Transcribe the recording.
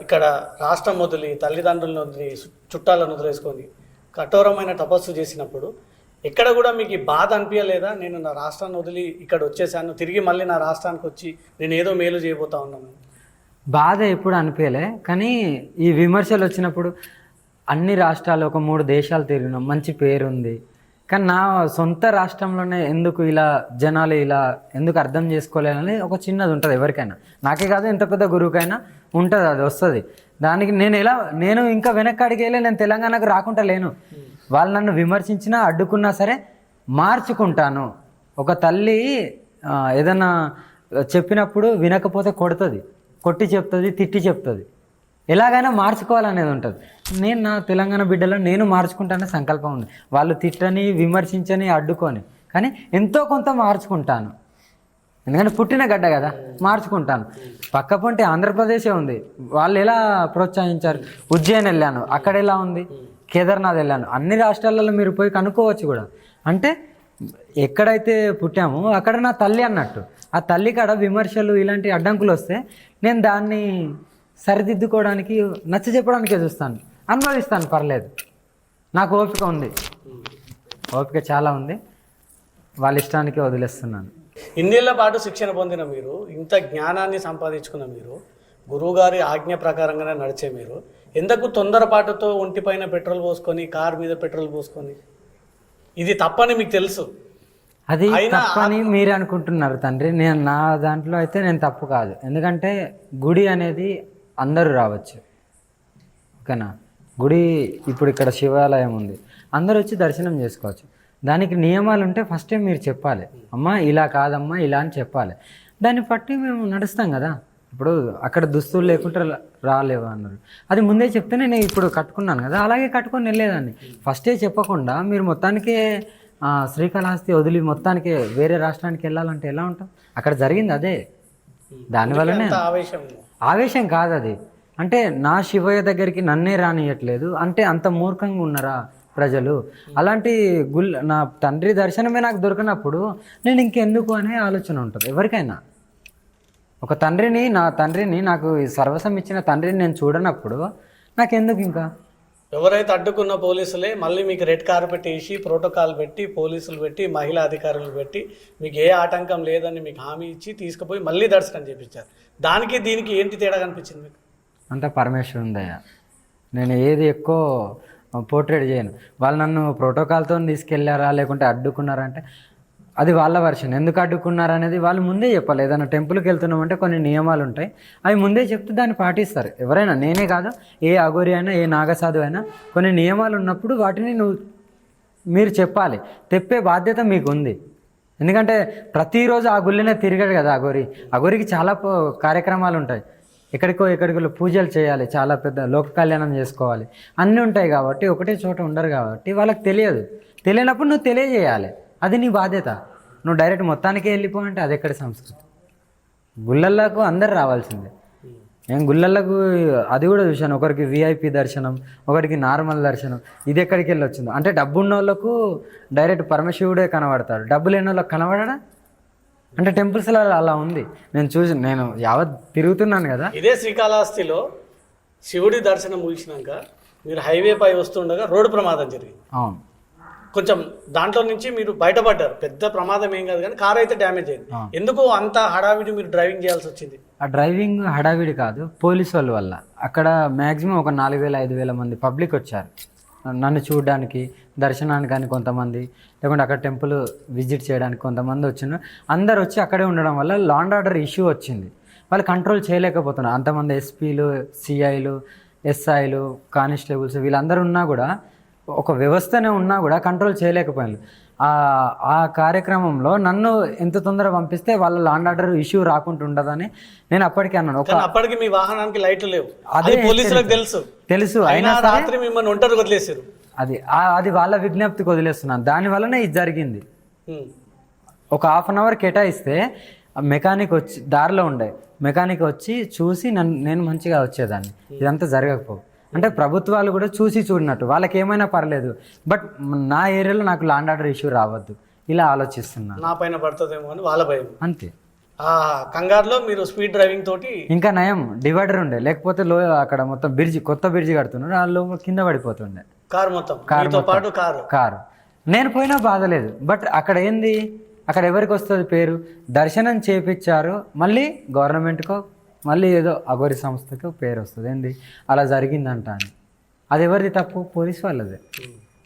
ఇక్కడ రాష్ట్రం వదిలి తల్లిదండ్రులను వదిలి చుట్టాలను వదిలేసుకొని కఠోరమైన తపస్సు చేసినప్పుడు ఎక్కడ కూడా మీకు ఈ బాధ అనిపించలేదా? నేను నా రాష్ట్రాన్ని వదిలి ఇక్కడ వచ్చేసాను, తిరిగి మళ్ళీ నా రాష్ట్రానికి వచ్చి నేను ఏదో మేలు చేయబోతా ఉన్నాను. బాధ ఎప్పుడు అనిపించలే, కానీ ఈ విమర్శలు వచ్చినప్పుడు అన్ని రాష్ట్రాలు ఒక 3 దేశాలు తిరిగినాం, మంచి పేరుంది. కానీ నా సొంత రాష్ట్రంలోనే ఎందుకు ఇలా జనాలు ఇలా ఎందుకు అర్థం చేసుకోలేదని ఒక చిన్నది ఉంటుంది ఎవరికైనా. నాకే కాదు, ఎంత పెద్ద గురువుకైనా ఉంటుంది, అది వస్తుంది. దానికి నేను ఇంకా వెనక్కడికి వెళ్ళి నేను తెలంగాణకు రాకుండా లేను. వాళ్ళు నన్ను విమర్శించినా అడ్డుకున్నా సరే మార్చుకుంటాను. ఒక తల్లి ఏదన్నా చెప్పినప్పుడు వినకపోతే కొడుతుంది, కొట్టి చెప్తుంది, తిట్టి చెప్తుంది. ఎలాగైనా మార్చుకోవాలనేది ఉంటుంది. నేను నా తెలంగాణ బిడ్డలో నేను మార్చుకుంటానే సంకల్పం ఉంది. వాళ్ళు తిట్టని విమర్శించని అడ్డుకొని, కానీ ఎంతో కొంత మార్చుకుంటాను. ఎందుకంటే పుట్టిన గడ్డ కదా, మార్చుకుంటాను. పక్క పొంటి ఆంధ్రప్రదేశే ఉంది, వాళ్ళు ఎలా ప్రోత్సహించారు. ఉజ్జయిన్ వెళ్ళాను, అక్కడ ఎలా ఉంది. కేదార్నాథ్ వెళ్ళాను. అన్ని రాష్ట్రాలలో మీరు పోయి కనుక్కోవచ్చు కూడా. అంటే ఎక్కడైతే పుట్టామో అక్కడ నా తల్లి అన్నట్టు. ఆ తల్లి కాడ విమర్శలు ఇలాంటి అడ్డంకులు వస్తే నేను దాన్ని సరిదిద్దుకోవడానికి నచ్చ చెప్పడానికే చూస్తాను, అనుభవిస్తాను, పర్లేదు. నాకు ఓపిక ఉంది, ఓపిక చాలా ఉంది. వాళ్ళ ఇష్టానికి వదిలేస్తున్నాను. ఇన్నేళ్ల పాటు శిక్షణ పొందిన మీరు, ఇంత జ్ఞానాన్ని సంపాదించుకున్న మీరు, గురువుగారి ఆజ్ఞ ప్రకారంగానే నడిచే మీరు ఎందుకు తొందరపాటుతో ఒంటిపైన పెట్రోల్ పోసుకొని, కారు మీద పెట్రోల్ పోసుకొని, ఇది తప్పని మీకు తెలుసు. అది తప్పని మీరు అనుకుంటున్నారు తండ్రి. నేను నా దాంట్లో అయితే నేను తప్పు కాదు. ఎందుకంటే గుడి అనేది అందరూ రావచ్చు, ఓకేనా. గుడి ఇప్పుడు ఇక్కడ శివాలయం ఉంది, అందరూ వచ్చి దర్శనం చేసుకోవచ్చు. దానికి నియమాలు ఉంటే ఫస్టే మీరు చెప్పాలి, అమ్మా ఇలా కాదమ్మా ఇలా అని చెప్పాలి. దాన్ని బట్టి మేము నడుస్తాం కదా. ఇప్పుడు అక్కడ దుస్తులు లేకుంటే రాలేవు అన్నారు, అది ముందే చెప్తే నేను ఇప్పుడు కట్టుకున్నాను కదా, అలాగే కట్టుకొని వెళ్ళేదాన్ని. ఫస్టే చెప్పకుండా మీరు మొత్తానికే శ్రీకాళహస్తి వదిలి మొత్తానికి వేరే రాష్ట్రానికి వెళ్ళాలంటే ఎలా ఉంటాం? అక్కడ జరిగింది అదే. దానివల్లనే ఆవేశం కాదు అది. అంటే నా శివయ్య దగ్గరికి నన్నే రానియట్లేదు అంటే అంత మూర్ఖంగా ఉన్నారా ప్రజలు? అలాంటి నా తండ్రి దర్శనమే నాకు దొరికినప్పుడు నేను ఇంకెందుకు అనే ఆలోచన ఉంటుంది ఎవరికైనా. ఒక తండ్రిని, నా తండ్రిని, నాకు సర్వస్వం ఇచ్చిన తండ్రిని నేను చూడనప్పుడు నాకెందుకు ఇంకా? ఎవరైతే అడ్డుకున్న పోలీసులే మళ్ళీ మీకు రెడ్ కార్పెట్ వేసి ప్రోటోకాల్ పెట్టి పోలీసులు పెట్టి మహిళా అధికారులు పెట్టి మీకు ఏ ఆటంకం లేదని మీకు హామీ ఇచ్చి తీసుకుపోయి మళ్ళీ దర్శనం చేయించారు. దానికి దీనికి ఏంటి తేడా కనిపించింది మీకు? అంతా పరమేశ్వరుని దయ. నేను ఏది ఎక్కువ పోర్ట్రేట్ చేయను. వాళ్ళు నన్ను ప్రోటోకాల్తో తీసుకెళ్లారా లేకుంటే అడ్డుకున్నారా అంటే అది వాళ్ళ వర్షన్. ఎందుకు అడ్డుకున్నారు అనేది వాళ్ళు ముందే చెప్పాలి. ఏదైనా టెంపుల్కి వెళ్తున్నామంటే కొన్ని నియమాలు ఉంటాయి, అవి ముందే చెప్తే దాన్ని పాటిస్తారు ఎవరైనా. నేనే కాదు, ఏ అఘోరి అయినా ఏ నాగసాధు అయినా కొన్ని నియమాలు ఉన్నప్పుడు వాటిని మీరు చెప్పాలి. తెప్పే బాధ్యత మీకు ఉంది. ఎందుకంటే ప్రతిరోజు ఆ గుళ్ళనే తిరిగాడు కదా అఘోరి. అఘోరికి చాలా కార్యక్రమాలు ఉంటాయి, ఎక్కడికో పూజలు చేయాలి, చాలా పెద్ద లోక కళ్యాణం చేసుకోవాలి, అన్నీ ఉంటాయి. కాబట్టి ఒకటే చోట ఉండరు కాబట్టి వాళ్ళకి తెలియనప్పుడు నువ్వు తెలియజేయాలి, అది నీ బాధ్యత. నువ్వు డైరెక్ట్ మొత్తానికే వెళ్ళిపో అంటే అది ఎక్కడి సంస్కృతి? గుళ్ళల్లోకి అందరు రావాల్సిందే. నేను గుళ్ళల్లోకి అది కూడా చూశాను, ఒకరికి విఐపి దర్శనం, ఒకరికి నార్మల్ దర్శనం. ఇది ఎక్కడికి వెళ్ళి వచ్చిందో అంటే డబ్బు ఉన్న వాళ్ళకు డైరెక్ట్ పరమశివుడే కనబడతాడు, డబ్బు లేని వాళ్ళకి కనబడడా? అంటే టెంపుల్స్లో అలా ఉంది. నేను యావత్ తిరుగుతున్నాను కదా. ఇదే శ్రీకాళహస్తిలో శివుడి దర్శనం ముగిసినాక మీరు హైవే పై వస్తుండగా రోడ్డు ప్రమాదం జరిగింది. అవును, కొంచెం దాంట్లో నుంచి మీరు బయటపడ్డారు. పెద్ద ప్రమాదం ఏం కాదు, కానీ కార్ అయితే డ్యామేజ్ అయింది. ఎందుకు అంత హడావిడి మీరు డ్రైవింగ్ చేయాల్సి వచ్చింది? ఆ డ్రైవింగ్ హడావిడి కాదు, పోలీసు వాళ్ళ వల్ల. అక్కడ మ్యాక్సిమం ఒక 4,000-5,000 మంది పబ్లిక్ వచ్చారు నన్ను చూడడానికి, దర్శనానికి కానీ కొంతమంది, లేకుంటే అక్కడ టెంపుల్ విజిట్ చేయడానికి కొంతమంది వచ్చిన. అందరు వచ్చి అక్కడే ఉండడం వల్ల లా అండ్ ఆర్డర్ ఇష్యూ వచ్చింది. వాళ్ళు కంట్రోల్ చేయలేకపోతున్నారు. అంతమంది ఎస్పీలు, సిఐలు, ఎస్ఐలు, కానిస్టేబుల్స్ వీళ్ళందరూ ఉన్నా కూడా, ఒక వ్యవస్థనే ఉన్నా కూడా కంట్రోల్ చేయలేకపోయాను. ఆ కార్యక్రమంలో నన్ను ఎంత తొందరగా పంపిస్తే వాళ్ళ లా అండ్ ఆర్డర్ ఇష్యూ రాకుండా ఉండదని నేను అప్పటికే అన్నాను. అప్పటికి మీ వాహనానికి లైట్లు లేవు, అదే పోలీసులకు తెలుసు. అయినా రాత్రి మిమ్మల్ని ఒంటరి వదిలేసారు. అది వాళ్ళ విజ్ఞప్తికి వదిలేస్తున్నాను. దానివల్లనే ఇది జరిగింది. ఒక 1/2 అవర్ కేటాయిస్తే మెకానిక్ వచ్చి దారిలో ఉండే మెకానిక్ వచ్చి చూసి నేను మంచిగా వచ్చేదాన్ని. ఇదంతా జరగకపోవు. అంటే ప్రభుత్వాలు కూడా చూసి చూడినట్టు వాళ్ళకి ఏమైనా పర్లేదు, బట్ నా ఏరియాలో నాకు లా అండ్ ఆర్డర్ ఇష్యూ రావద్దు ఇలా ఆలోచిస్తున్నా. నా పైన పడుతుందేమో అని వాళ్ళ భయం. అంతే. ఆ కంగారులో మీరు స్పీడ్ డ్రైవింగ్ తోటి ఇంకా నయం డివైడర్ ఉండే, లేకపోతే అక్కడ మొత్తం కొత్త బ్రిడ్జి కడుతున్నారు, ఆ లోపల కింద పడిపోతుండే కారు మొత్తం కారు మీతో మొత్తం. పాటు కారు. నేను పోయినా బాధ లేదు. బట్ అక్కడ ఏంది, అక్కడ ఎవరికి వస్తుంది పేరు, దర్శనం చేపించారు, మళ్ళీ గవర్నమెంట్కో మళ్ళీ ఏదో అఘోరి సంస్థకో పేరు వస్తుంది. ఏంది అలా జరిగిందంట అని. అది ఎవరిది తప్పు? పోలీస్ వాళ్ళదే.